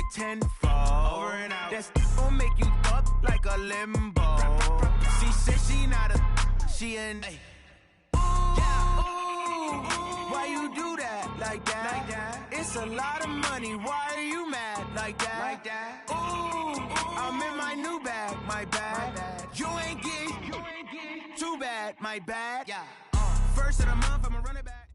like tenfold. Over and out. That's gon' make you up like a limbo. She said she not a, she an. Why you do that like that? It's a lot of money. Why are you mad like that? Ooh, I'm in my new bag, my bad. You ain't get too bad, my bad. First of the month, I'ma run it back.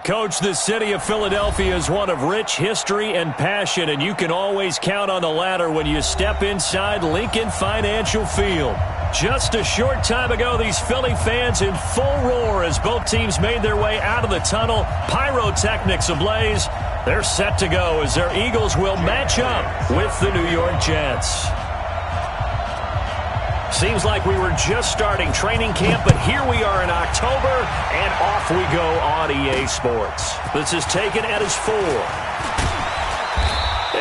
Coach, the city of Philadelphia is one of rich history and passion, and you can always count on the latter when you step inside Lincoln Financial Field. Just a short time ago, these Philly fans in full roar as both teams made their way out of the tunnel. Pyrotechnics ablaze. They're set to go as their Eagles will match up with the New York Jets. Seems like we were just starting training camp, but here we are in October, and off we go on EA Sports. This is taken at his 4.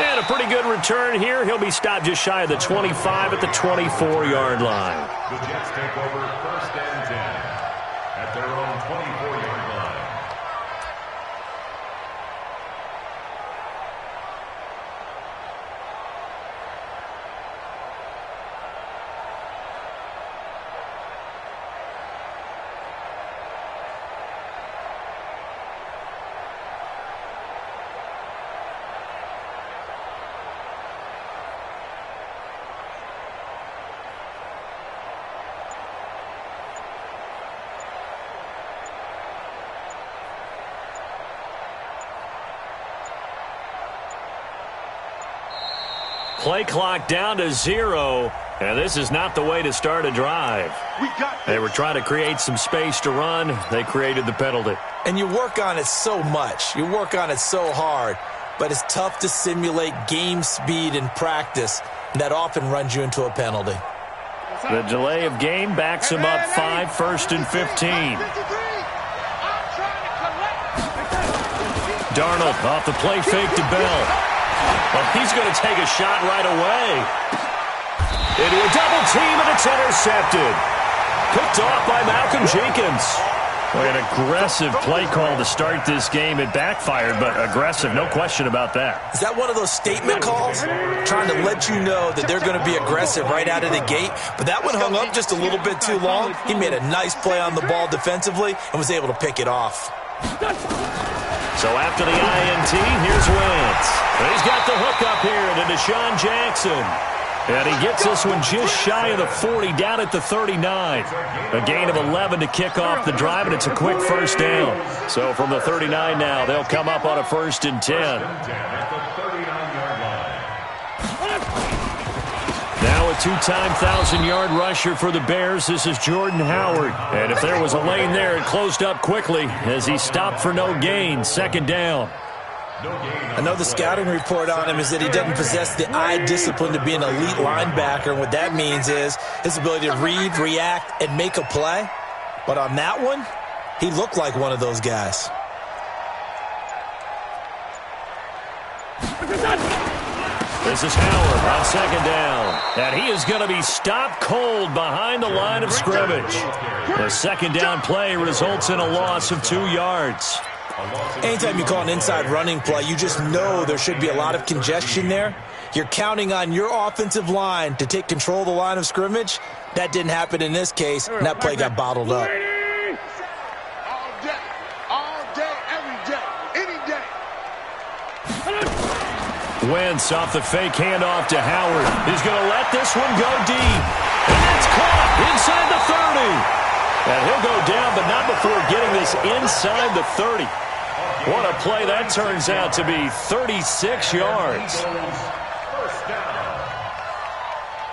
And a pretty good return here. He'll be stopped just shy of the 25 at the 24-yard line. The Jets take over first and 10 at their own 24-yard line. Play clock down to 0, and this is not the way to start a drive. They were trying to create some space to run. They created the penalty. And you work on it so much. You work on it so hard. But it's tough to simulate game speed in practice. And that often runs you into a penalty. The delay of game backs him up 5, first and 15. Darnold off the play fake to Bell. Well, he's going to take a shot right away. Into a double team, and it's intercepted. Picked off by Malcolm Jenkins. Well, an aggressive play call to start this game. It backfired, but aggressive, no question about that. Is that one of those statement calls? Trying to let you know that they're going to be aggressive right out of the gate, but that one hung up just a little bit too long. He made a nice play on the ball defensively and was able to pick it off. So after the INT, here's Wentz. He's got the hook up here to Deshaun Jackson. And he gets this one just shy of the 40, down at the 39. A gain of 11 to kick off the drive, and it's a quick first down. So from the 39 now, they'll come up on a 1st and 10. Now a 2-time 1,000-yard rusher for the Bears. This is Jordan Howard. And if there was a lane there, it closed up quickly as he stopped for no gain. 2nd down. I know the scouting report on him is that he doesn't possess the eye discipline to be an elite linebacker. And what that means is his ability to read, react, and make a play. But on that one, he looked like one of those guys. This is Howard on 2nd down. And he is going to be stopped cold behind the line of scrimmage. The 2nd down play results in a loss of 2 yards. Anytime you call an inside running play, you just know there should be a lot of congestion there. You're counting on your offensive line to take control of the line of scrimmage. That didn't happen in this case, and that play got bottled up. All day, every day, any day. Wentz off the fake handoff to Howard. He's going to let this one go deep. And it's caught inside the 30. And he'll go down, but not before getting this inside the 30. What a play that turns out to be, 36 yards. First down.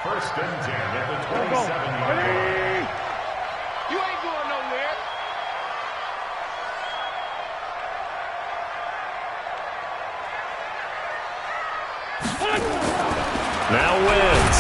1st and 10 at the 27-yard line. You ain't going nowhere. Now Wentz.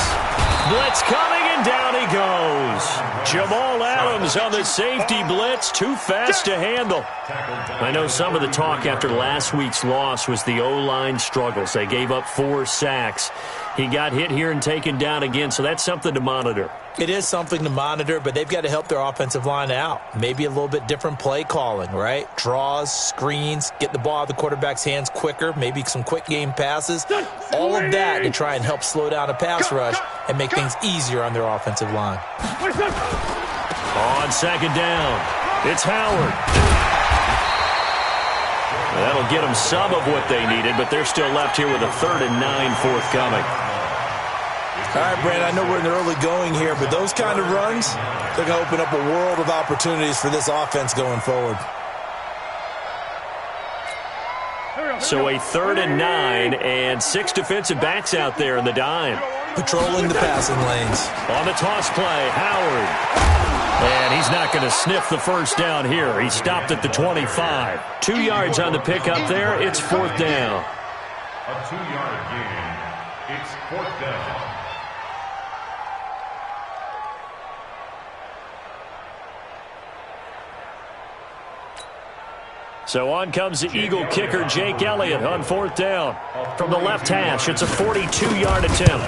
Blitz coming, and down he goes. Jamal Adams on the safety blitz, too fast to handle. I know some of the talk after last week's loss was the O-line struggles. They gave up 4 sacks. He got hit here and taken down again, so that's something to monitor. It is something to monitor, but they've got to help their offensive line out. Maybe a little bit different play calling, right? Draws, screens, get the ball out of the quarterback's hands quicker, maybe some quick game passes. All of that to try and help slow down a pass rush and make things easier on their offensive line. On second down, it's Howard. That'll get them some of what they needed, but they're still left here with a 3rd and 9 forthcoming. All right, Brandon, I know we're in the early going here, but those kind of runs, they're going to open up a world of opportunities for this offense going forward. So a 3rd and 9 and 6 defensive backs out there in the dime. Patrolling the passing lanes. On the toss play, Howard. And he's not going to sniff the first down here. He stopped at the 25. 2 yards on the pickup there. It's 4th down. A 2-yard gain. It's 4th down. So on comes the Eagle kicker, Jake Elliott, on 4th down. From the left hash, it's a 42-yard attempt.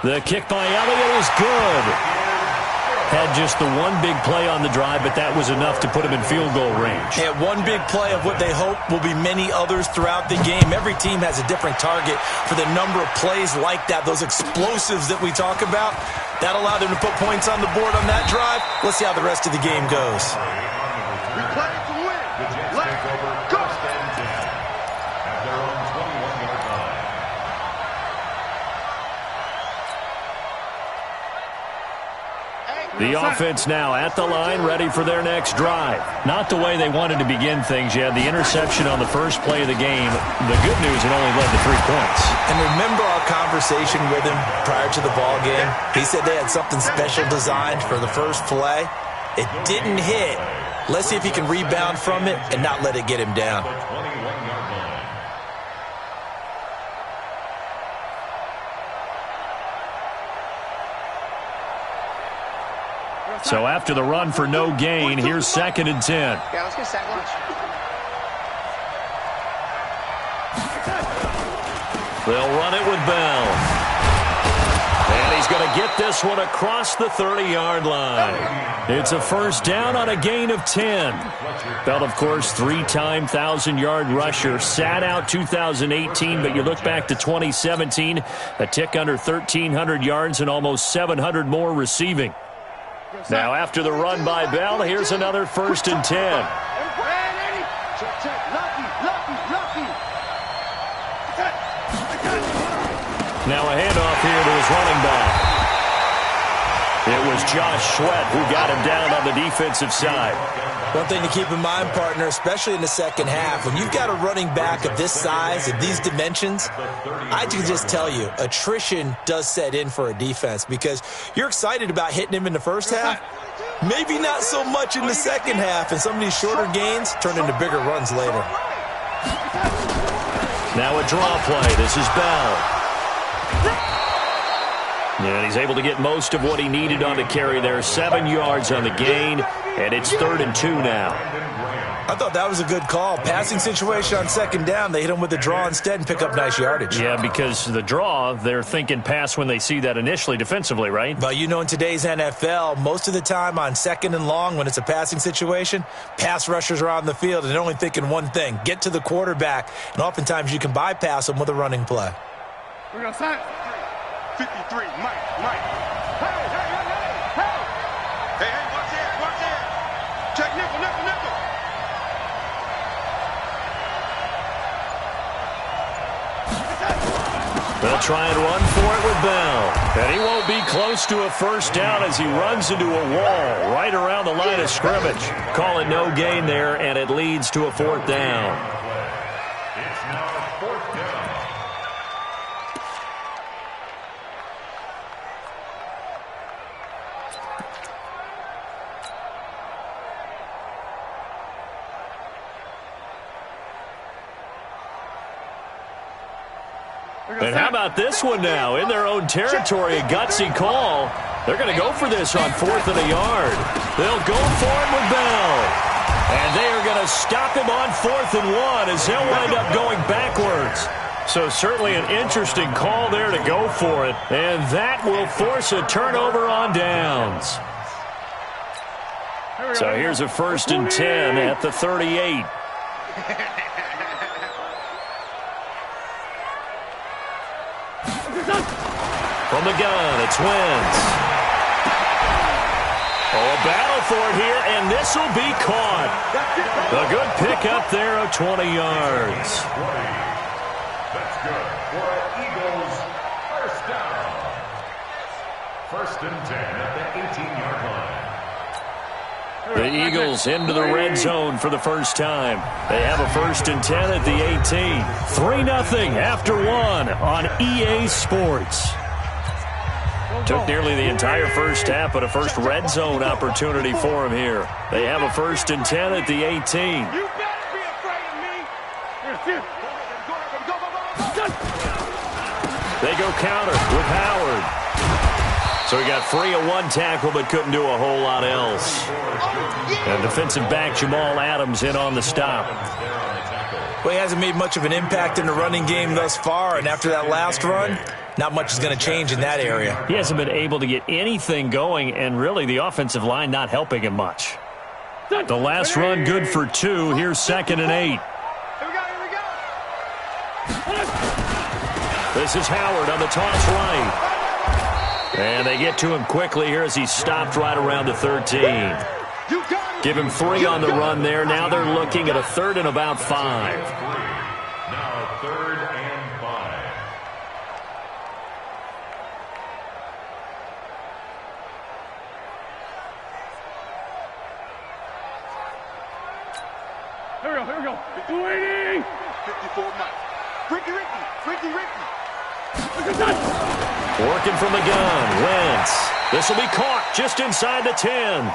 The kick by Elliott is good. Had just the one big play on the drive, but that was enough to put him in field goal range. Yeah, one big play of what they hope will be many others throughout the game. Every team has a different target for the number of plays like that, those explosives that we talk about. That allowed them to put points on the board on that drive. Let's see how the rest of the game goes. We play to win. Let's go. At their own 21-yard line. The offense now at the line, ready for their next drive. Not the way they wanted to begin things. You had the interception on the first play of the game. The good news, it only led to 3 points. And remember our conversation with him prior to the ball game? He said they had something special designed for the first play. It didn't hit. Let's see if he can rebound from it and not let it get him down. The 21-yard line. So after the run for no gain, here's 2nd and 10. Yeah, let's get sack lunch. They'll run it with Bell. And he's going to get this one across the 30-yard line. It's a 1st down on a gain of 10. Bell, of course, 3-time 1,000-yard rusher. Sat out 2018, but you look back to 2017, a tick under 1,300 yards and almost 700 more receiving. Now, after the run by Bell, here's another 1st and 10. Now a handoff here to his running back. It was Josh Sweat who got him down on the defensive side. One thing to keep in mind, partner, especially in the second half, when you've got a running back of this size, of these dimensions, I can just tell you, attrition does set in for a defense because you're excited about hitting him in the first half, maybe not so much in the second half, and some of these shorter gains turn into bigger runs later. Now a draw play. This is Bell. And he's able to get most of what he needed on the carry there. 7 yards on the gain, and it's 3rd and 2 now. I thought that was a good call. Passing situation on 2nd down. They hit him with a draw instead and pick up nice yardage. Yeah, because the draw, they're thinking pass when they see that initially defensively, right? But you know, in today's NFL, most of the time on 2nd and long when it's a passing situation, pass rushers are on the field and they're only thinking one thing, get to the quarterback. And oftentimes you can bypass them with a running play. We're going to sign 53, Mike. Hey, watch it. Check nickel. They'll try and run for it with Bell. And he won't be close to a 1st down as he runs into a wall right around the line of scrimmage. Call it no gain there, and it leads to a 4th down. It's now 4th down. And how about this one now? In their own territory, a gutsy call. They're going to go for this on 4th and a yard. They'll go for it with Bell. And they are going to stop him on 4th and 1 as they'll wind up going backwards. So certainly an interesting call there to go for it. And that will force a turnover on downs. So here's a 1st and 10 at the 38. From the gun, it's Wentz. Oh, a battle for it here, and this will be caught. A good pickup there of 20 yards. That's good for Eagles. First down. 1st and 10 at the 18-yard line. The Eagles into the red zone for the first time. They have a 1st and 10 at the 18. 3-0 after 1 on EA Sports. Took nearly the entire first half, but a first red zone opportunity for him here. They have a 1st and 10 at the 18. You better be afraid of me. They go counter with Howard. So he got free of one tackle, but couldn't do a whole lot else. And defensive back Jamal Adams in on the stop. Well, he hasn't made much of an impact in the running game thus far, and after that last run, not much is going to change in that area. He hasn't been able to get anything going, and really the offensive line not helping him much. The last run good for 2. Here's 2nd and 8. Here we go. This is Howard on the toss right. And they get to him quickly here as he's stopped right around the 13. Give him 3 on the run there. Now they're looking at a 3rd and about 5. Now 3rd and 5. Here we go. Waiting. 54 Mike. Ricky. Working from the gun, Wentz. This will be caught just inside the 10.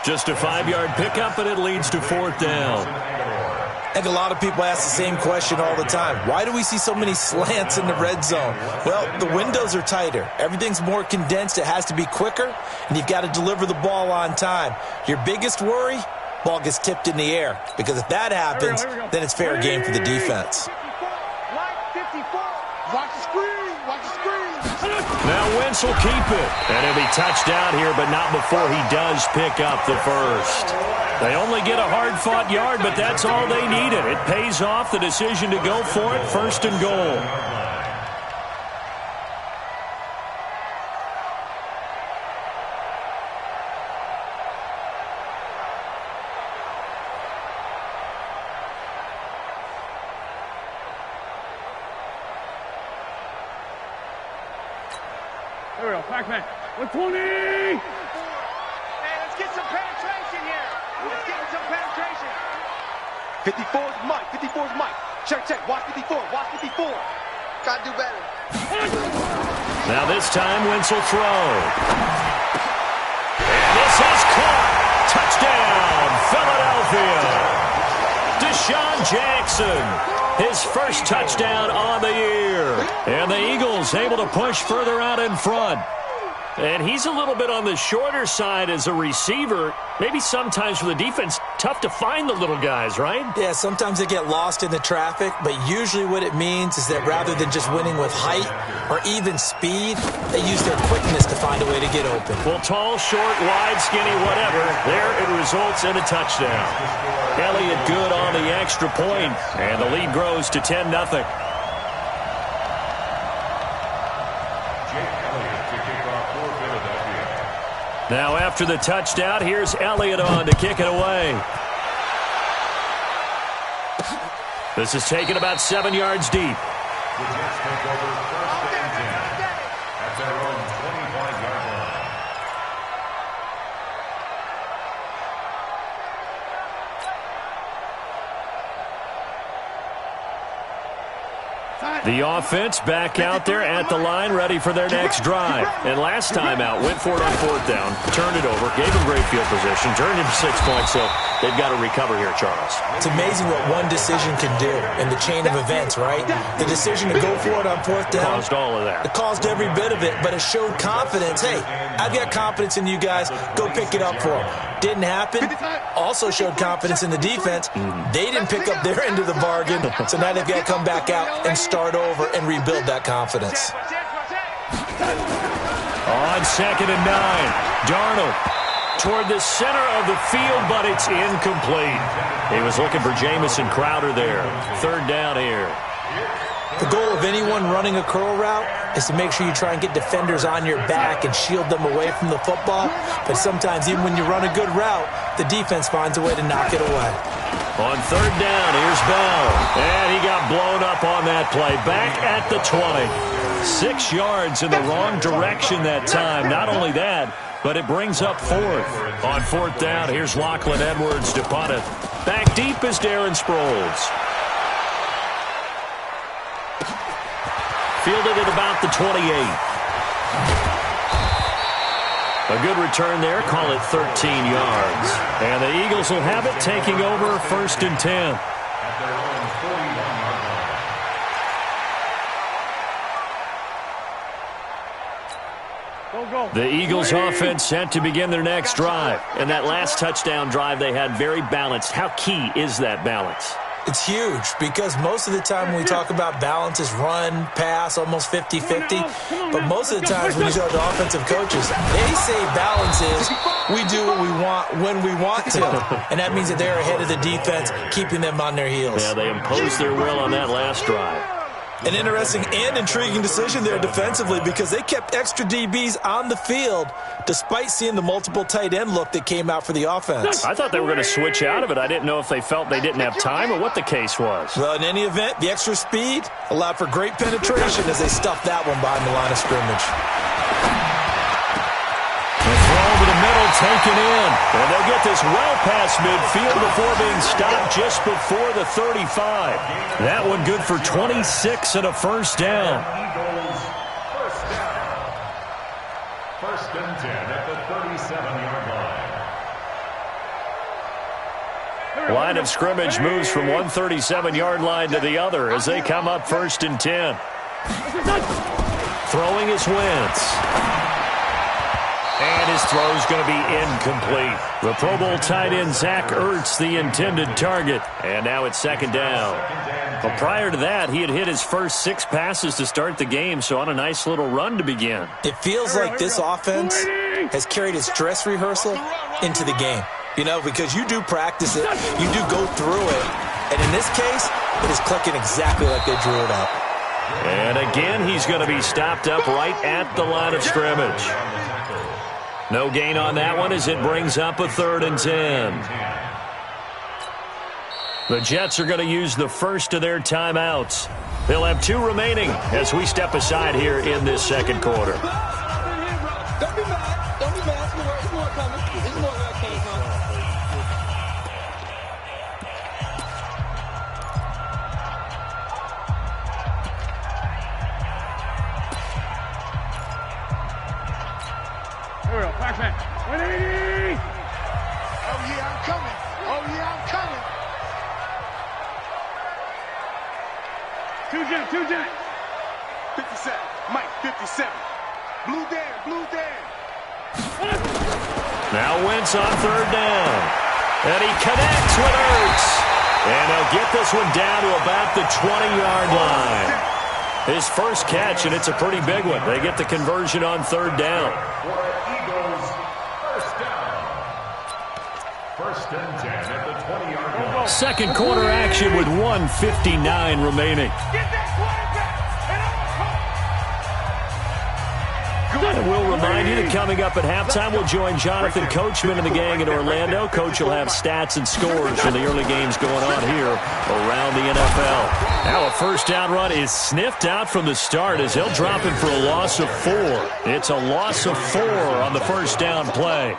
Just a 5-yard pickup, and it leads to 4th down. I think a lot of people ask the same question all the time. Why do we see so many slants in the red zone? Well, the windows are tighter. Everything's more condensed. It has to be quicker, and you've got to deliver the ball on time. Your biggest worry? Ball gets tipped in the air. Because if that happens, then it's fair game for the defense. Watch the screen. Now Wentz will keep it. And he'll be touched out here, but not before he does pick up the first. They only get a hard-fought yard, but that's all they needed. It pays off the decision to go for it, 1st and goal. There we go. Pac-Man. 120. Hey, let's get some penetration here. Let's get some penetration. 54's Mike. Check. Watch 54. Gotta do better. Now this time, Wentz will throw. And this is caught. Touchdown, Philadelphia. Deshaun Jackson. His first touchdown on the year. And the Eagles able to push further out in front. And he's a little bit on the shorter side as a receiver. Maybe sometimes for the defense, tough to find the little guys, right? Yeah, sometimes they get lost in the traffic, but usually what it means is that rather than just winning with height or even speed, they use their quickness to find a way to get open. Well, tall, short, wide, skinny, whatever, there it results in a touchdown. Elliott good on the extra point, and the lead grows to 10-0. Now after the touchdown, here's Elliott on to kick it away. This is taken about 7 yards deep. The Jets take over 1st and 10 at their own 25-yard line. The offense back out there at the line, ready for their next drive. And last time out, went for it on fourth down, turned it over, gave them great field position, turned into 6 points, so they've got to recover here, Charles. It's amazing what one decision can do in the chain of events, right? The decision to go for it on fourth down. Caused all of that. It caused every bit of it, but it showed confidence. Hey, I've got confidence in you guys. Go pick it up for them. Didn't happen. Also showed confidence in the defense. They didn't pick up their end of the bargain, so now they've got to come back out and start over and rebuild that confidence. On 2nd and 9, Darnold toward the center of the field, but it's incomplete. He was looking for Jamison Crowder there. 3rd down here. The goal of anyone running a curl route is to make sure you try and get defenders on your back and shield them away from the football. But sometimes, even when you run a good route, the defense finds a way to knock it away. On 3rd down, here's Bell. And he got blown up on that play. Back at the 20. 6 yards in the wrong direction that time. Not only that, but it brings up 4th. On 4th down, here's Lachlan Edwards to punt it. Back deep is Darren Sproles. Fielded at about the 28. A good return there. Call it 13 yards. And the Eagles will have it, taking over 1st and 10. The Eagles offense set to begin their next drive. And that last touchdown drive they had very balanced. How key is that balance? It's huge because most of the time when we talk about balance is run, pass, almost 50-50. But most of the times when you talk to offensive coaches, they say balance is we do what we want when we want to. And that means that they're ahead of the defense, keeping them on their heels. Yeah, they imposed their will on that last drive. An interesting and intriguing decision there defensively because they kept extra DBs on the field despite seeing the multiple tight end look that came out for the offense. I thought they were going to switch out of it. I didn't know if they felt they didn't have time or what the case was. Well, in any event, the extra speed allowed for great penetration as they stuffed that one behind the line of scrimmage. Over the middle, taken in. And they'll get this well past midfield before being stopped just before the 35. That one good for 26 and a 1st down. Eagles, 1st down. 1st and 10 at the 37-yard line. Line of scrimmage moves from one 37-yard line to the other as they come up 1st and 10. Throwing is Wentz. And his throw is going to be incomplete. The Pro Bowl tight end Zach Ertz, the intended target. And now it's 2nd down. But prior to that, he had hit his first 6 passes to start the game, so on a nice little run to begin. It feels like this offense has carried its dress rehearsal into the game. You know, because you do practice it, you do go through it, and in this case, it is clicking exactly like they drew it up. And again, he's going to be stopped up right at the line of scrimmage. No gain on that one as it brings up a 3rd and 10. The Jets are going to use the first of their timeouts. They'll have 2 remaining as we step aside here in this 2nd quarter. Don't be mad. Don't be mad. It's more coming. It's more where it came from. Flashback. 180. Oh, yeah, I'm coming. Oh, yeah, I'm coming. 2 Jet. 57. Mike, 57. Blue Dan. Now Wentz on 3rd down. And he connects with Ertz. And he'll get this one down to about the 20-yard line. His first catch, and it's a pretty big one. They get the conversion on 3rd down. Eagles, 1st down. 1st and 10 at the 20-yard line. 2nd quarter action with 1:59 remaining. And we'll remind you that coming up at halftime, we'll join Jonathan Coachman and the gang in Orlando. Coach will have stats and scores from the early games going on here around the NFL. Now a 1st down run is sniffed out from the start as they'll drop it for a loss of 4. It's a loss of 4 on the 1st down play.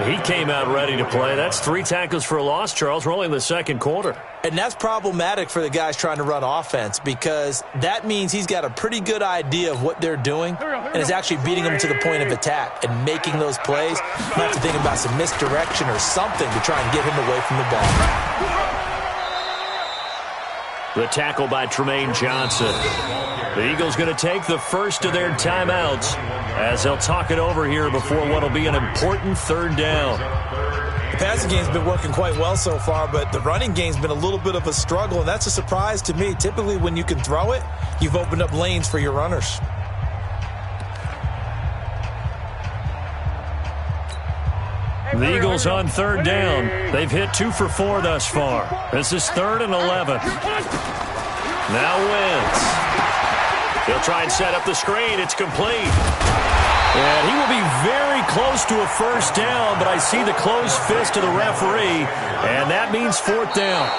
He came out ready to play. That's 3 tackles for a loss, Charles. We're only in the 2nd quarter. And that's problematic for the guys trying to run offense because that means he's got a pretty good idea of what they're doing and is actually beating them to the point of attack and making those plays. Not have to think about some misdirection or something to try and get him away from the ball. The tackle by Tremaine Johnson. The Eagles going to take the first of their timeouts as they'll talk it over here before what will be an important third down. The passing game's been working quite well so far, but the running game's been a little bit of a struggle, and that's a surprise to me. Typically, when you can throw it, you've opened up lanes for your runners. The Eagles on third down. They've hit 2 for 4 thus far. This is 3rd and 11. Now Wentz. He'll try and set up the screen. It's complete. And he will be very close to a first down, but I see the closed fist of the referee, and that means 4th down.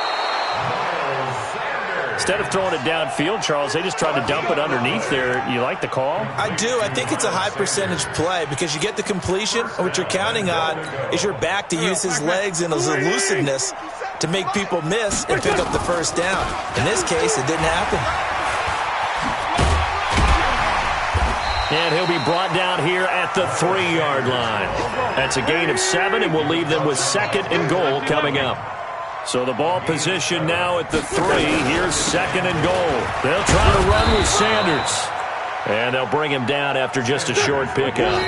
Instead of throwing it downfield, Charles, they just tried to dump it underneath there. You like the call? I do. I think it's a high percentage play because you get the completion, and what you're counting on is your back to use his legs and his elusiveness to make people miss and pick up the first down. In this case, it didn't happen. And he'll be brought down here at the 3-yard line. That's a gain of 7, and we'll leave them with 2nd and goal coming up. So the ball position now at the 3. Here's 2nd and goal. They'll try to run with Sanders. And they'll bring him down after just a short pickup.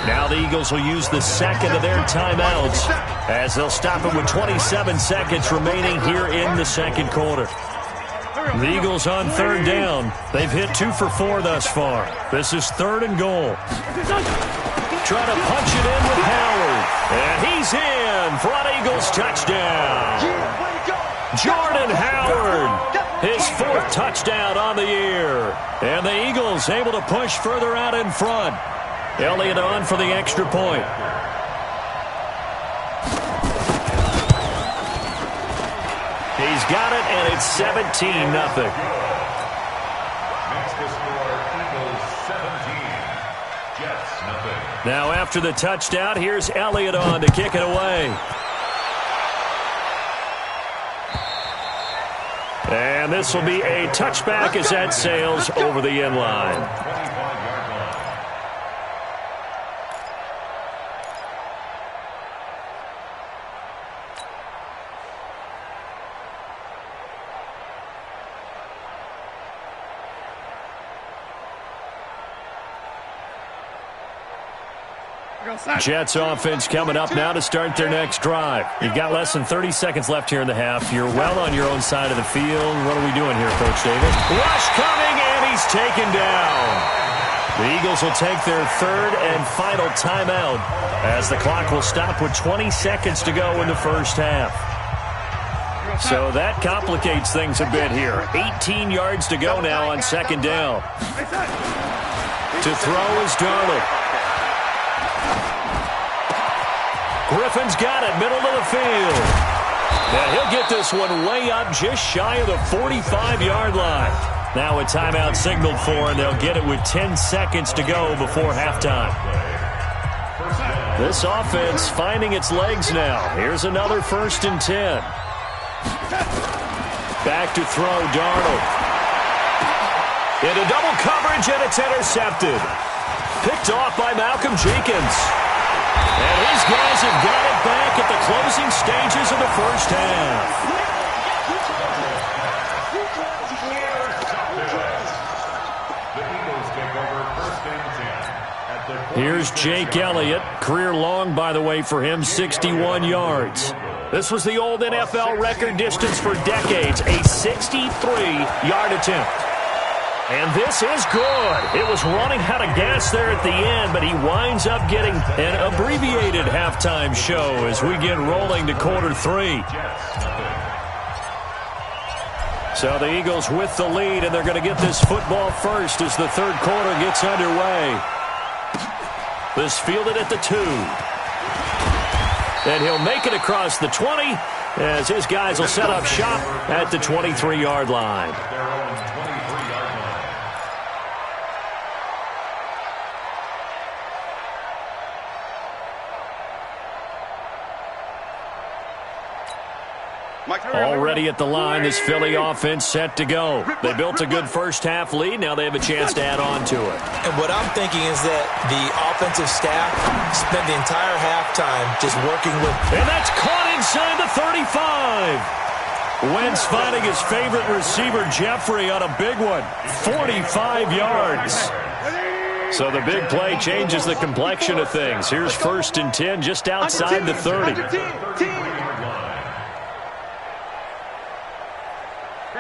Now the Eagles will use the 2nd of their timeouts as they'll stop it with 27 seconds remaining here in the 2nd quarter. The Eagles on 3rd down. They've hit 2 for 4 thus far. This is 3rd and goal. Trying to punch it in with Howard. And he's in for an Eagles touchdown. Jordan Howard, his 4th touchdown on the year. And the Eagles able to push further out in front. Elliott on for the extra point. He's got it, and it's 17-0. Next to score, Eagles 17, Jets nothing. Now after the touchdown, here's Elliott on to kick it away. And this will be a touchback as that sails over the end line. 25-yard line. Jets offense coming up now to start their next drive. You've got less than 30 seconds left here in the half. You're well on your own side of the field. What are we doing here, Coach Davis? Rush coming, and he's taken down. The Eagles will take their 3rd and final timeout as the clock will stop with 20 seconds to go in the first half. So that complicates things a bit here. 18 yards to go now on 2nd down. To throw is Darnold. Griffin's got it, middle of the field. And he'll get this one way up just shy of the 45-yard line. Now a timeout signaled for, and they'll get it with 10 seconds to go before halftime. This offense finding its legs now. Here's another 1st and 10. Back to throw, Darnold. Into double coverage, and it's intercepted. Picked off by Malcolm Jenkins. And his guys have got it back at the closing stages of the first half. Here's Jake Elliott. Career long, by the way, for him, 61 yards. This was the old NFL record distance for decades, a 63-yard attempt. And this is good. It was running out of gas there at the end, but he winds up getting an abbreviated halftime show as we get rolling to quarter 3. So the Eagles with the lead, and they're going to get this football first as the 3rd quarter gets underway. This fielded at the 2. And he'll make it across the 20 as his guys will set up shop at the 23-yard line. Already at the line, this Philly offense set to go. They built a good first-half lead. Now they have a chance to add on to it. And what I'm thinking is that the offensive staff spent the entire halftime just working with... And that's caught inside the 35. Wentz finding his favorite receiver, Jeffrey, on a big one. 45 yards. So the big play changes the complexion of things. Here's 1st and 10 just outside the 30.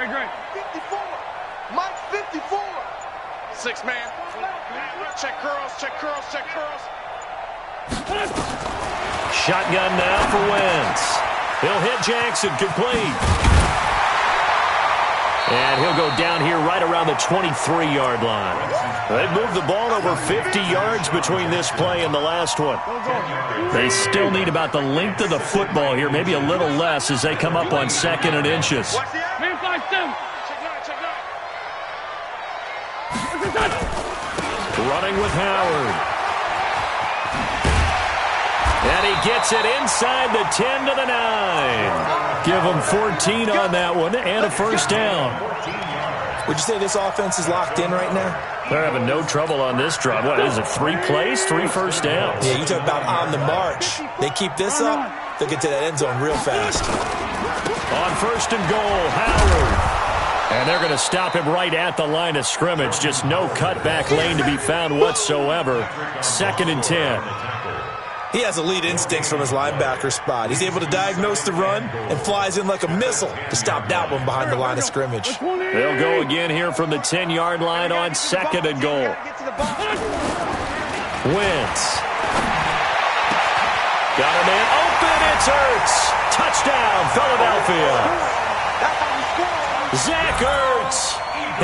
Great. 54. Mike, 54. 6-man. Check curls. Shotgun now for Wentz. He'll hit Jackson, complete. And he'll go down here right around the 23-yard line. They've moved the ball over 50 yards between this play and the last one. They still need about the length of the football here, maybe a little less as they come up on 2nd and inches. Running with Howard. And he gets it inside the 10 to the 9. Give him 14 on that one and a first down. Would you say this offense is locked in right now? They're having no trouble on this drive. What is it, 3 plays, 3 first downs? Yeah, you talk about on the march. They keep this up, they'll get to that end zone real fast. On 1st and goal, Howard. And they're going to stop him right at the line of scrimmage. Just no cutback lane to be found whatsoever. 2nd and 10. He has elite instincts from his linebacker spot. He's able to diagnose the run and flies in like a missile to stop that one behind the line of scrimmage. They'll go again here from the 10-yard line on 2nd and goal. Wentz. Got a man open. It's Ertz. Touchdown, Philadelphia. Zach Ertz,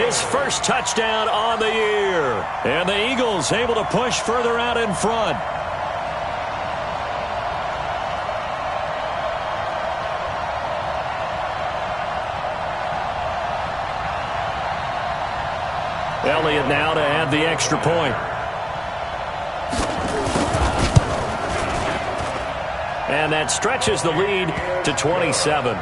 his first touchdown on the year. And the Eagles able to push further out in front. Elliott now to add the extra point. And that stretches the lead to 27.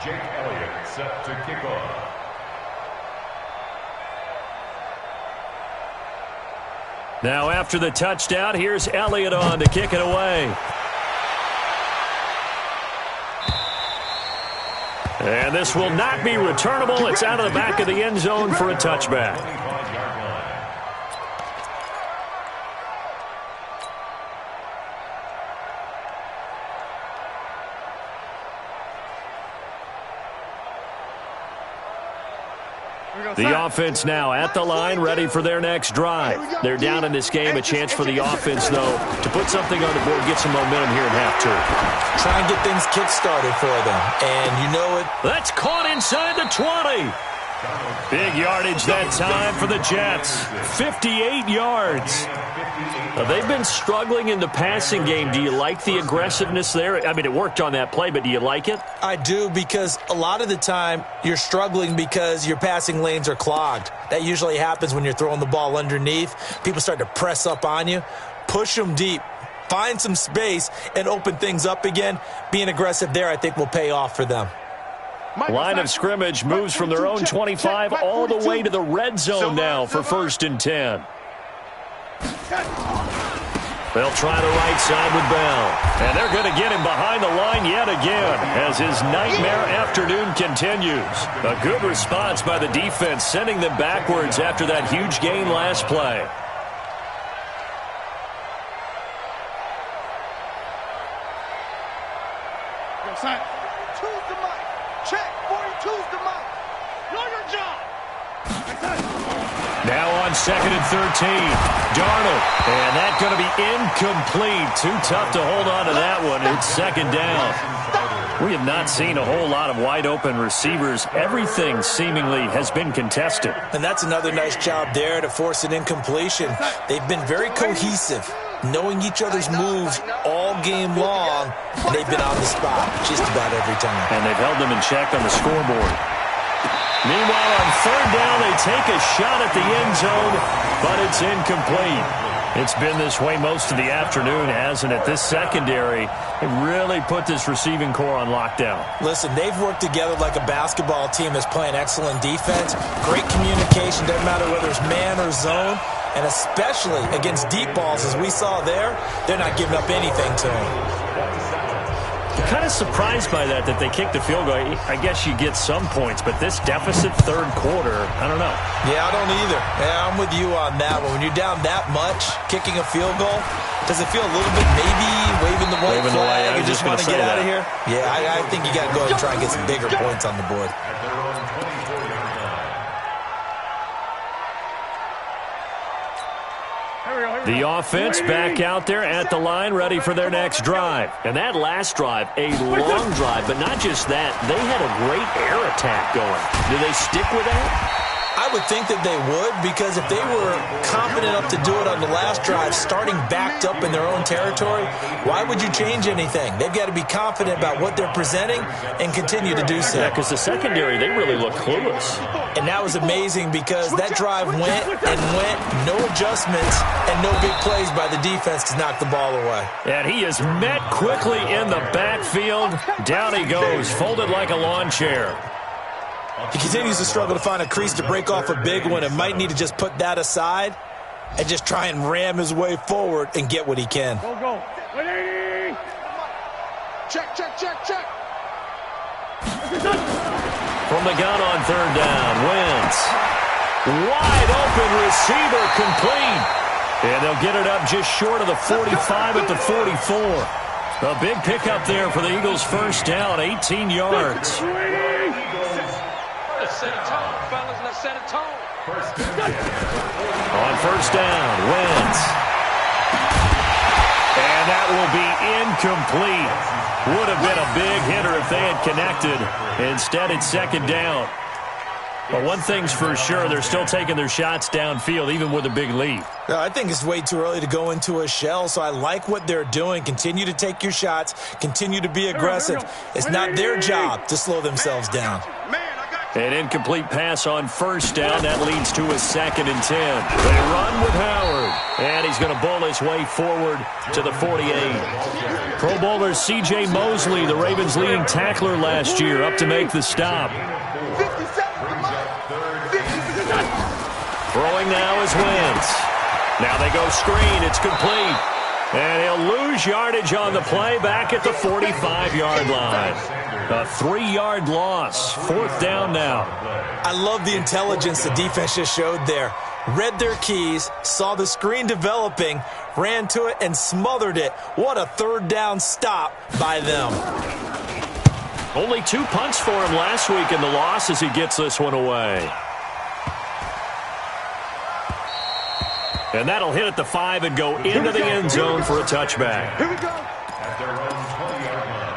Jake Elliott set to kick off. Now after the touchdown, here's Elliott on to kick it away. And this will not be returnable. It's out of the back of the end zone for a touchback. The offense now at the line, ready for their next drive. They're down in this game. A chance for the offense, though, to put something on the board, get some momentum here in half two. Try and get things kick-started for them. And you know it. That's caught inside the 20. Big yardage that time for the Jets. 58 yards. Now, they've been struggling in the passing game. Do you like the aggressiveness there? I mean, it worked on that play, but do you like it? I do, because a lot of the time you're struggling because your passing lanes are clogged. That usually happens when you're throwing the ball underneath. People start to press up on you. Push them deep. Find some space and open things up again. Being aggressive there, I think, will pay off for them. Line of scrimmage moves from their own 25 all the way to the red zone now for 1st and 10. They'll try the right side with Bell. And they're going to get him behind the line yet again as his nightmare afternoon continues. A good response by the defense, sending them backwards after that huge gain last play. Choose the mic. Check. 42's the mic. Know your job. Now on 2nd and 13. Darnold. And that's going to be incomplete. Too tough to hold on to that one. It's 2nd down. We have not seen a whole lot of wide-open receivers. Everything seemingly has been contested. And that's another nice job there to force an incompletion. They've been very cohesive, knowing each other's moves all game long, and they've been on the spot just about every time. And they've held them in check on the scoreboard. Meanwhile, on third down, they take a shot at the end zone, but it's incomplete. It's been this way most of the afternoon, hasn't it? This secondary, it really put this receiving core on lockdown. Listen, they've worked together like a basketball team that's playing excellent defense. Great communication, doesn't matter whether it's man or zone. And especially against deep balls, as we saw there, they're not giving up anything to them. I'm kind of surprised by that they kicked the field goal. I guess you get some points, but this deficit third quarter, I don't know. Yeah, I don't either. Yeah, I'm with you on that one. When you're down that much, kicking a field goal, does it feel a little bit maybe waving the white flag and just want to get out of here? Yeah, I think you got to go ahead and try and get some bigger points on the board. The offense back out there at the line, ready for their next drive. And that last drive, a long drive, but not just that. They had a great air attack going. Do they stick with that? I would think that they would, because if they were confident enough to do it on the last drive, starting backed up in their own territory, why would you change anything? They've got to be confident about what they're presenting and continue to do so. Yeah, because the secondary, they really look clueless. And that was amazing because that drive went and went, no adjustments, and no big plays by the defense to knock the ball away. And he is met quickly in the backfield. Down he goes, folded like a lawn chair. He continues to struggle to find a crease to break off a big one and might need to just put that aside and just try and ram his way forward and get what he can. Go, go. 180. Check, check, check, check. From the gun on third down, Wentz. Wide open receiver, complete. And they'll get it up just short of the 45 at the 44. A big pickup there for the Eagles' first down, 18 yards. Set a tone, fellas. Let's set a tone. On first down, Wentz. And that will be incomplete. Would have been a big hitter if they had connected. Instead, it's second down. But one thing's for sure, they're still taking their shots downfield, even with a big lead. I think it's way too early to go into a shell, so I like what they're doing. Continue to take your shots. Continue to be aggressive. It's not their job to slow themselves down. An incomplete pass on first down. That leads to a 2nd and 10. They run with Howard. And he's going to bowl his way forward to the 48. Pro Bowler C.J. Mosley, the Ravens' leading tackler last year, up to make the stop. Throwing now is Wentz. Now they go screen. It's complete. And he'll lose yardage on the play back at the 45-yard line. A 3-yard loss. 4th down now. I love the intelligence the defense just showed there. Read their keys, saw the screen developing, ran to it, and smothered it. What a third down stop by them. Only 2 punts for him last week in the loss as he gets this one away. And that'll hit at the 5 and go into the end zone for a touchback. Here we go. At their own 20-yard line.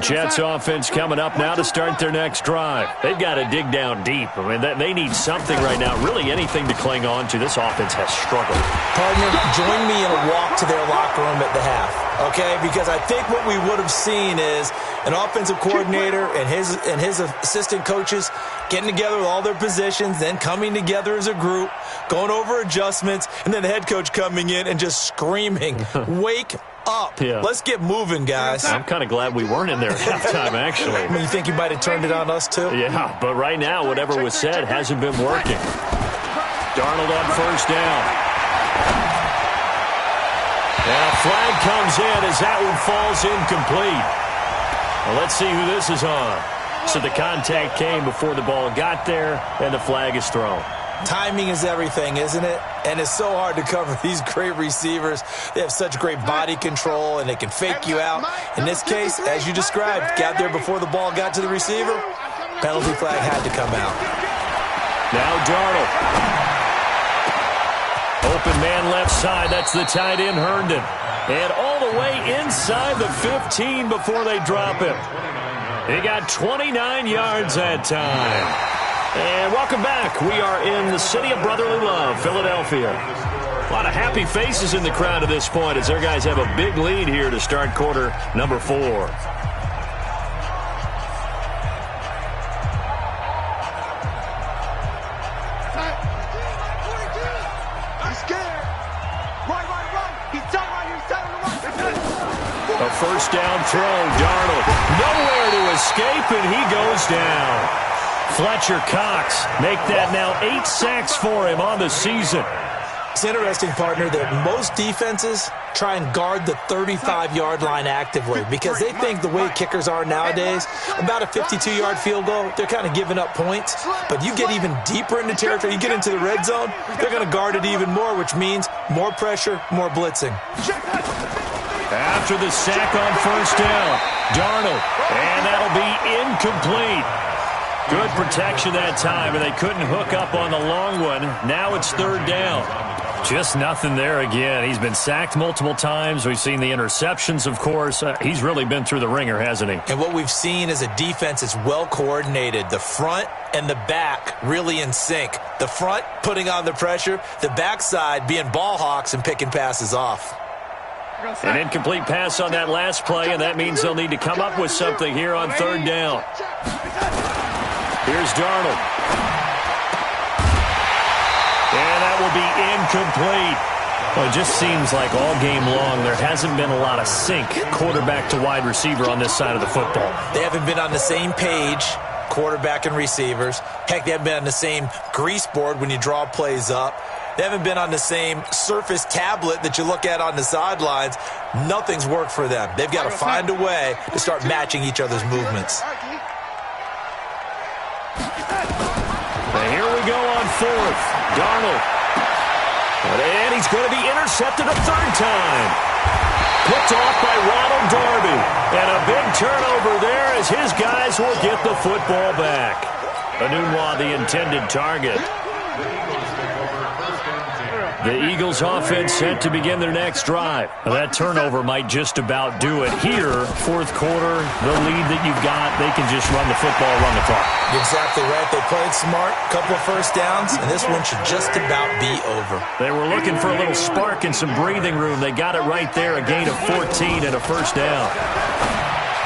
Jets offense coming up now to start their next drive. They've got to dig down deep. I mean, they need something right now, really anything to cling on to. This offense has struggled. Partner, join me in a walk to their locker room at the half, okay? Because I think what we would have seen is an offensive coordinator and his assistant coaches getting together with all their positions, then coming together as a group, going over adjustments, and then the head coach coming in and just screaming, wake up. Yeah. Let's get moving, guys. I'm kind of glad we weren't in there at halftime, actually. I mean, you think you might have turned it on us, too? Yeah, but right now, whatever was said hasn't been working. Darnold on first down. And a flag comes in as that one falls incomplete. Well, let's see who this is on. So the contact came before the ball got there, and the flag is thrown. Timing is everything, isn't it? And it's so hard to cover these great receivers. They have such great body control, and they can fake you out. In this case, as you described, got there before the ball got to the receiver. Penalty flag had to come out. Now Darnold. Open man left side. That's the tight end, Herndon. And all the way inside the 15 before they drop him. He got 29 yards that time. And welcome back. We are in the city of brotherly love, Philadelphia. A lot of happy faces in the crowd at this point as their guys have a big lead here to start quarter number 4. A first down throw, Darnold. Nowhere to escape, and he goes down. Fletcher Cox make that now 8 sacks for him on the season. It's interesting, partner, that most defenses try and guard the 35-yard line actively because they think the way kickers are nowadays, about a 52-yard field goal, they're kind of giving up points. But you get even deeper into territory, you get into the red zone, they're going to guard it even more, which means more pressure, more blitzing. After the sack on first down, Darnold, and that'll be incomplete. Good protection that time, and they couldn't hook up on the long one. Now it's third down. Just nothing there again. He's been sacked multiple times. We've seen the interceptions, of course. He's really been through the ringer, hasn't he? And what we've seen is a defense that's well coordinated. The front and the back really in sync. The front putting on the pressure, the backside being ball hawks and picking passes off. An incomplete pass on that last play, and that means they'll need to come up with something here on third down. Here's Darnold. And that will be incomplete. Well, it just seems like all game long there hasn't been a lot of sync quarterback to wide receiver on this side of the football. They haven't been on the same page, quarterback and receivers. Heck, they haven't been on the same grease board when you draw plays up. They haven't been on the same surface tablet that you look at on the sidelines. Nothing's worked for them. They've got to find a way to start matching each other's movements. And here we go on fourth. Darnold. And he's going to be intercepted a third time. Picked off by Ronald Darby. And a big turnover there as his guys will get the football back. Enunwa, the intended target. The Eagles offense set to begin their next drive. Now, that turnover might just about do it. Here, fourth quarter, the lead that you've got, they can just run the football, run the clock. You're exactly right. They played smart, couple of first downs, and this one should just about be over. They were looking for a little spark and some breathing room. They got it right there, a gain of 14 and a first down.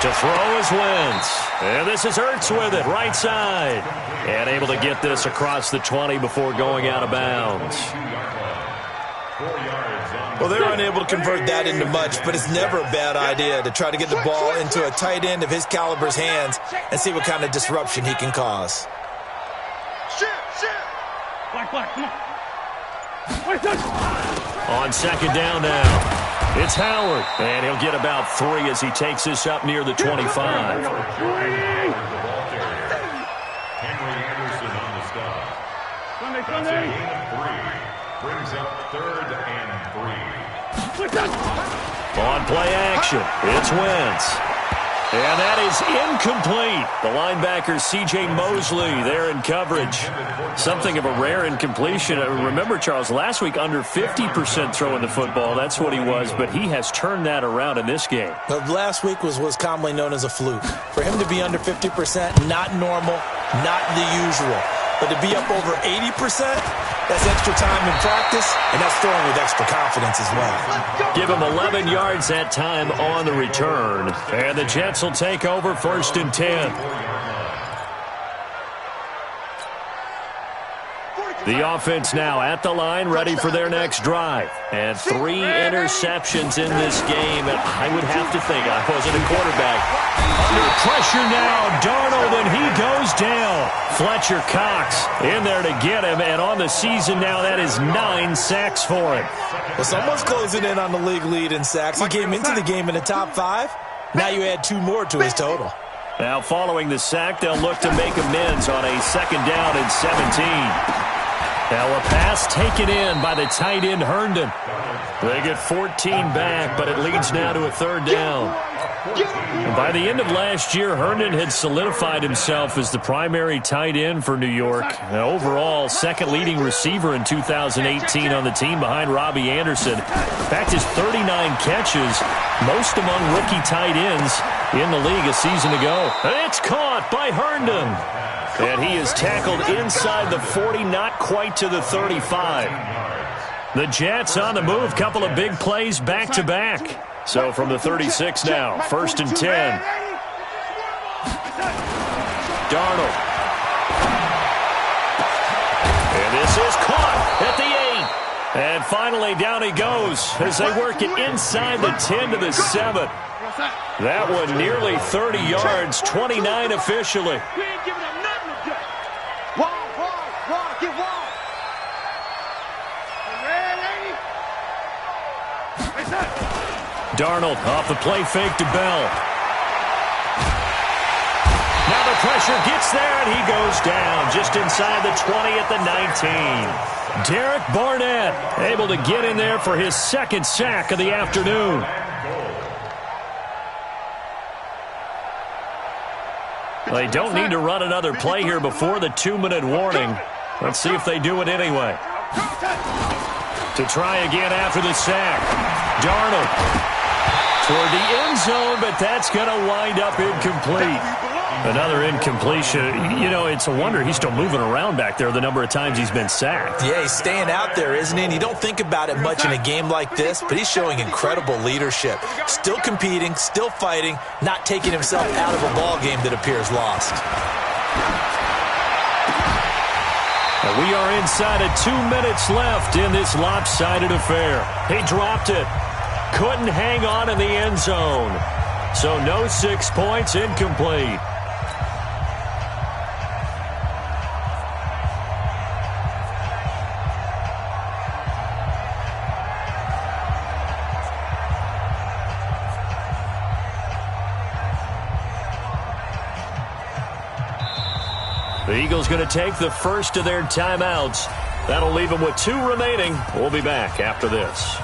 To throw is Wentz. And this is Ertz with it, right side. And able to get this across the 20 before going out of bounds. Well, they're unable to convert that into much, but it's never a bad idea to try to get the ball into a tight end of his caliber's hands and see what kind of disruption he can cause. On second down now, it's Howard, and he'll get about 3 as he takes this up near the 25. Henry Anderson on the stop. That's a gain of 3. Brings up third and 3. On play action, it's Wentz. And that is incomplete. The linebacker, C.J. Mosley, there in coverage. Something of a rare incompletion. Remember, Charles, last week under 50% throwing the football. That's what he was, but he has turned that around in this game. Last week was commonly known as a fluke. For him to be under 50%, not normal, not the usual. But to be up over 80%, that's extra time in practice, and that's throwing with extra confidence as well. Give him 11 yards that time on the return. And the Jets will take over first and 10. The offense now at the line, ready for their next drive. And 3 interceptions in this game. And I would have to think, I wasn't a quarterback. Under pressure now, Darnold, and he goes down. Fletcher Cox in there to get him. And on the season now, that is 9 sacks for him. Well, someone's closing in on the league lead in sacks. He came into the game in the top 5. Now you add 2 more to his total. Now following the sack, they'll look to make amends on a second down and 17. Now a pass taken in by the tight end Herndon. They get 14 back, but it leads now to a third down. And by the end of last year, Herndon had solidified himself as the primary tight end for New York. Now, overall, second leading receiver in 2018 on the team behind Robbie Anderson. In fact, his 39 catches, most among rookie tight ends in the league a season ago. It's caught by Herndon. And he is tackled inside the 40, not quite to the 35. The Jets on the move, couple of big plays back-to-back. So from the 36 now, 1st and 10. Darnold. And this is caught at the 8. And finally down he goes as they work it inside the 10 to the 7. That one nearly 30 yards, 29 officially. Darnold off the play fake to Bell. Now the pressure gets there, and he goes down just inside the 20 at the 19. Derek Barnett able to get in there for his second sack of the afternoon. They don't need to run another play here before the 2-minute warning. Let's see if they do it anyway. To try again after the sack. Darnold toward the end zone, but that's going to wind up incomplete. Another incompletion. You know, it's a wonder he's still moving around back there the number of times he's been sacked. Yeah, he's staying out there, isn't he? And you don't think about it much in a game like this, but he's showing incredible leadership. Still competing, still fighting, not taking himself out of a ball game that appears lost. We are inside of 2 minutes left in this lopsided affair. He dropped it. Couldn't hang on in the end zone. So no 6 points, incomplete. The Eagles going to take the first of their timeouts. That'll leave them with 2 remaining. We'll be back after this.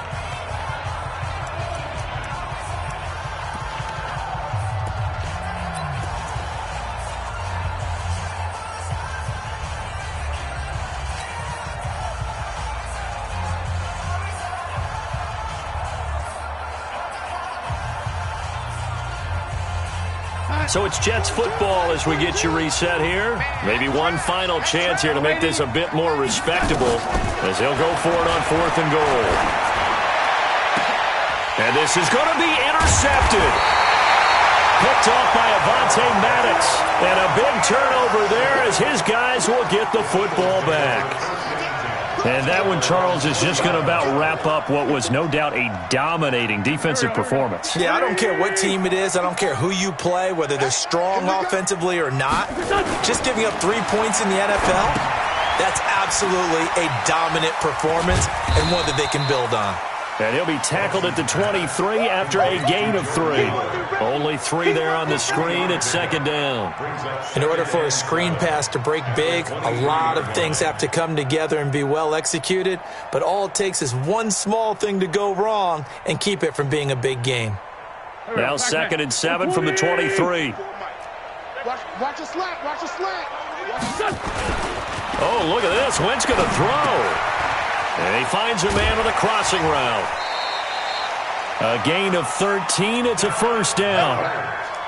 So it's Jets football as we get you reset here. Maybe one final chance here to make this a bit more respectable as they'll go for it on 4th and goal. And this is going to be intercepted. Picked off by Avonte Maddox. And a big turnover there as his guys will get the football back. And that one, Charles, is just going to about wrap up what was no doubt a dominating defensive performance. Yeah, I don't care what team it is. I don't care who you play, whether they're strong offensively or not. Just giving up 3 points in the NFL, that's absolutely a dominant performance and one that they can build on. And he'll be tackled at the 23 after a gain of 3. Only 3 there on the screen at 2nd down. In order for a screen pass to break big, a lot of things have to come together and be well executed. But all it takes is one small thing to go wrong and keep it from being a big gain. Now 2nd and 7 from the 23. Watch the slant. Watch the slant. Oh, look at this. Wentz going to throw. And he finds a man with a crossing route. A gain of 13. It's a 1st down.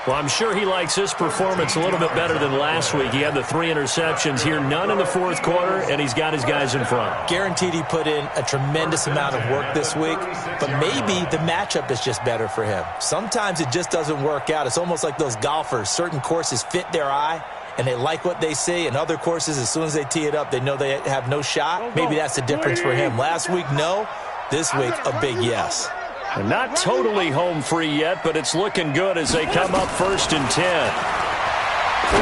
Well, I'm sure he likes this performance a little bit better than last week. He had the 3 interceptions here, none in the 4th quarter, and he's got his guys in front. Guaranteed he put in a tremendous amount of work this week, but maybe the matchup is just better for him. Sometimes it just doesn't work out. It's almost like those golfers. Certain courses fit their eye, and they like what they see. In other courses, as soon as they tee it up, they know they have no shot. Maybe that's the difference for him. Last week, no. This week, a big yes. And not totally home free yet, but it's looking good as they come up 1st and 10.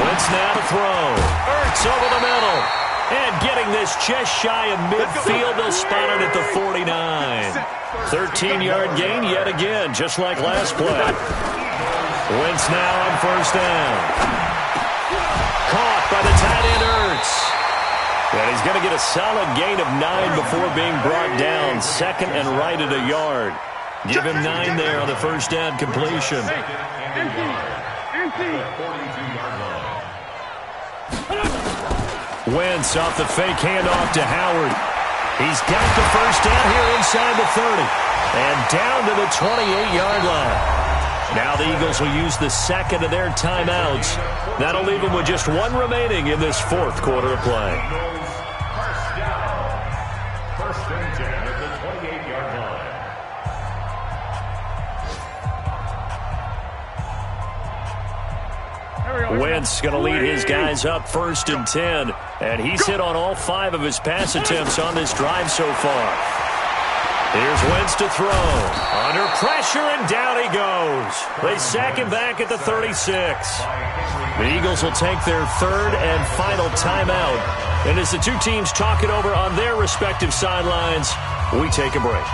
Wentz now to throw. Ertz over the middle. And getting this just shy of midfield, they'll spot it at the 49. 13-yard gain yet again, just like last play. Wentz now on 1st down. Caught by the tight end Ertz. And he's going to get a solid gain of 9 before being brought down. Second and right at a yard. Give him 9 there on the first down completion. Wentz off the fake handoff to Howard. He's got the first down here inside the 30. And down to the 28-yard line. Now the Eagles will use the second of their timeouts. That'll leave them with just 1 remaining in this fourth quarter of play. First and 10 at the 28-yard line. Wentz going to lead his guys up first and 10. And he's hit on all 5 of his pass attempts on this drive so far. Here's Wentz to throw. Under pressure, and down he goes. They sack him back at the 36. The Eagles will take their third and final timeout. And as the two teams talk it over on their respective sidelines, we take a break.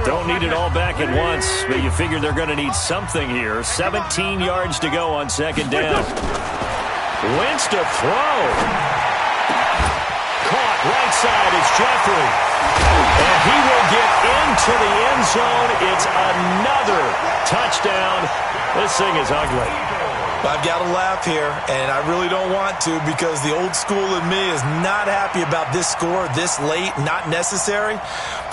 Don't need it all back at once, but you figure they're going to need something here. 17 yards to go on second down. Wentz to throw. Caught right side. It's Jeffrey. And he will get into the end zone. It's another touchdown. This thing is ugly. I've got to laugh here, and I really don't want to because the old school in me is not happy about this score this late, not necessary.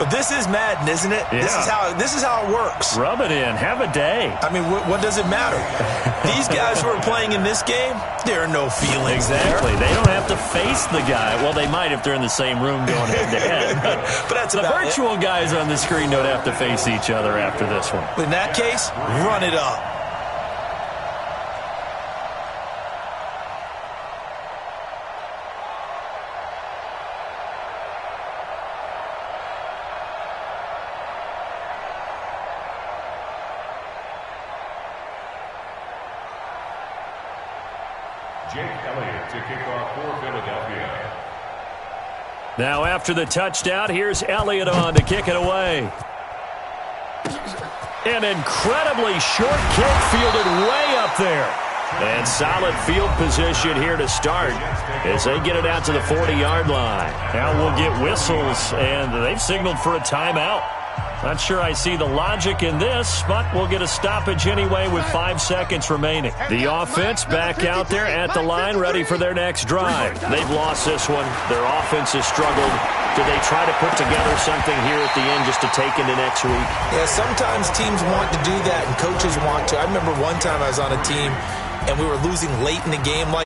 But this is Madden, isn't it? Yeah. This is how it works. Rub it in. Have a day. I mean, what does it matter? These guys who are playing in this game, there are no feelings Exactly. there. They don't have to face the guy. Well, they might if they're in the same room going head-to-head. But that's the about virtual guys on the screen don't have to face each other after this one. In that case, run it up. Jake Elliott to kick off for Philadelphia. Now after the touchdown, here's Elliott on to kick it away. An incredibly short kick fielded way up there. And solid field position here to start as they get it out to the 40-yard line. Now we'll get whistles, and they've signaled for a timeout. Not sure I see the logic in this, but we'll get a stoppage anyway with 5 seconds remaining. The offense back out there at the line, ready for their next drive. They've lost this one. Their offense has struggled. Do they try to put together something here at the end just to take into next week? Yeah, sometimes teams want to do that and coaches want to. I remember one time I was on a team and we were losing late in the game like